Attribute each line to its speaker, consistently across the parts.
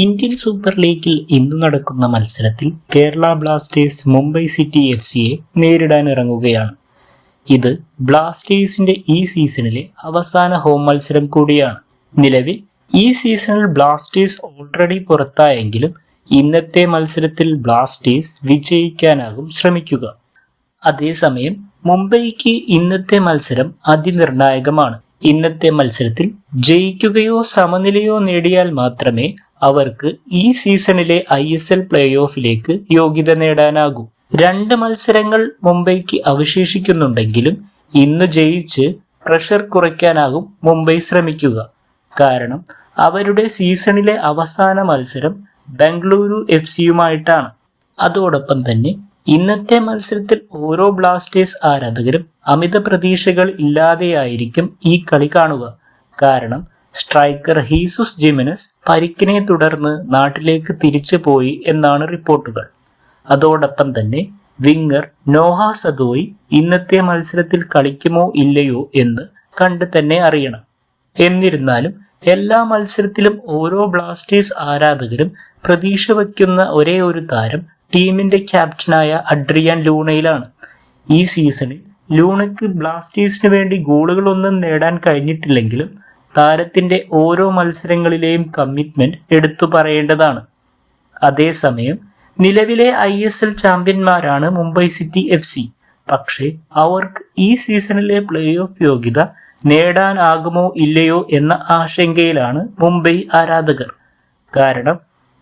Speaker 1: Indian super ലീഗിൽ ഇന്ന് നടക്കുന്ന മത്സരത്തിൽ കേരള ബ്ലാസ്റ്റേഴ്സ് മുംബൈ സിറ്റി എഫ്.സിയെ നേരിടാൻ ഇറങ്ങുകയാണ്. ഇത് ബ്ലാസ്റ്റേഴ്സിന്റെ ഈ സീസണിലെ അവസാന ഹോം മത്സരം കൂടിയാണ്. നിലവിൽ ഈ സീസണിൽ ബ്ലാസ്റ്റേഴ്സ് ഓൾറെഡി പുറത്തായെങ്കിലും ഇന്നത്തെ മത്സരത്തിൽ ബ്ലാസ്റ്റേഴ്സ് വിജയിക്കാനാകും ശ്രമിക്കുക. അതേസമയം മുംബൈക്ക് ഇന്നത്തെ മത്സരം അതിനിർണായകമാണ്. ഇന്നത്തെ മത്സരത്തിൽ ജയിക്കുകയോ സമനിലയോ നേടിയാൽ മാത്രമേ അവർക്ക് ഈ സീസണിലെ ISL പ്ലേ ഓഫിലേക്ക് യോഗ്യത നേടാനാകൂ. 2 മത്സരങ്ങൾ മുംബൈക്ക് അവശേഷിക്കുന്നുണ്ടെങ്കിലും ഇന്ന് ജയിച്ച് പ്രഷർ കുറയ്ക്കാനാകും മുംബൈ ശ്രമിക്കുക. കാരണം അവരുടെ സീസണിലെ അവസാന മത്സരം ബംഗളൂരു FC-യുമായിട്ടാണ്. അതോടൊപ്പം തന്നെ ഇന്നത്തെ മത്സരത്തിൽ ഓരോ ബ്ലാസ്റ്റേഴ്സ് ആരാധകരും അമിത പ്രതീക്ഷകൾ ഇല്ലാതെയായിരിക്കും ഈ കളി കാണുക. കാരണം സ്ട്രൈക്കർ ഹീസുസ് ജിമിനസ് പരിക്കിനെ തുടർന്ന് നാട്ടിലേക്ക് തിരിച്ചു പോയി എന്നാണ് റിപ്പോർട്ടുകൾ. അതോടൊപ്പം തന്നെ വിങ്ങർ നോഹ സദോയി ഇന്നത്തെ മത്സരത്തിൽ കളിക്കുമോ ഇല്ലയോ എന്ന് കണ്ടു തന്നെ അറിയണം. എന്നിരുന്നാലും എല്ലാ മത്സരത്തിലും ഓരോ ബ്ലാസ്റ്റേഴ്സ് ആരാധകരും പ്രതീക്ഷ വയ്ക്കുന്ന ഒരേ ഒരു താരം ടീമിന്റെ ക്യാപ്റ്റനായ അഡ്രിയാൻ ലൂണയിലാണ്. ഈ സീസണിൽ ലൂണയ്ക്ക് ബ്ലാസ്റ്റേഴ്സിന് വേണ്ടി ഗോളുകളൊന്നും നേടാൻ കഴിഞ്ഞിട്ടില്ലെങ്കിലും താരത്തിന്റെ ഓരോ മത്സരങ്ങളിലെയും കമ്മിറ്റ്മെന്റ് എടുത്തു പറയേണ്ടതാണ്. അതേസമയം നിലവിലെ ISL ചാമ്പ്യന്മാരാണ് മുംബൈ സിറ്റി FC. പക്ഷേ അവർക്ക് ഈ സീസണിലെ പ്ലേ ഓഫ് യോഗ്യത നേടാനാകുമോ ഇല്ലയോ എന്ന ആശങ്കയിലാണ് മുംബൈ ആരാധകർ. കാരണം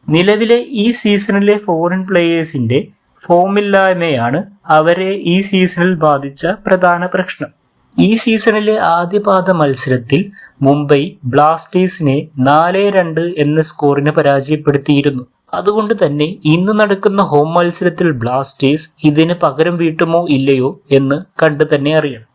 Speaker 1: നിലവിലെ ഈ സീസണിലെ ഫോറിൻ പ്ലേയേഴ്സിന്റെ ഫോമില്ലായ്മയാണ് അവരെ ഈ സീസണിൽ ബാധിച്ച പ്രധാന പ്രശ്നം. ഈ സീസണിലെ ആദ്യപാദ മത്സരത്തിൽ മുംബൈ ബ്ലാസ്റ്റേഴ്സിനെ 4-2 എന്ന സ്കോറിന് പരാജയപ്പെടുത്തിയിരുന്നു. അതുകൊണ്ട് തന്നെ ഇന്ന് നടക്കുന്ന ഹോം മത്സരത്തിൽ ബ്ലാസ്റ്റേഴ്സ് ഇതിന് പകരം വീട്ടുമോ ഇല്ലയോ എന്ന് കണ്ടു തന്നെ അറിയണം.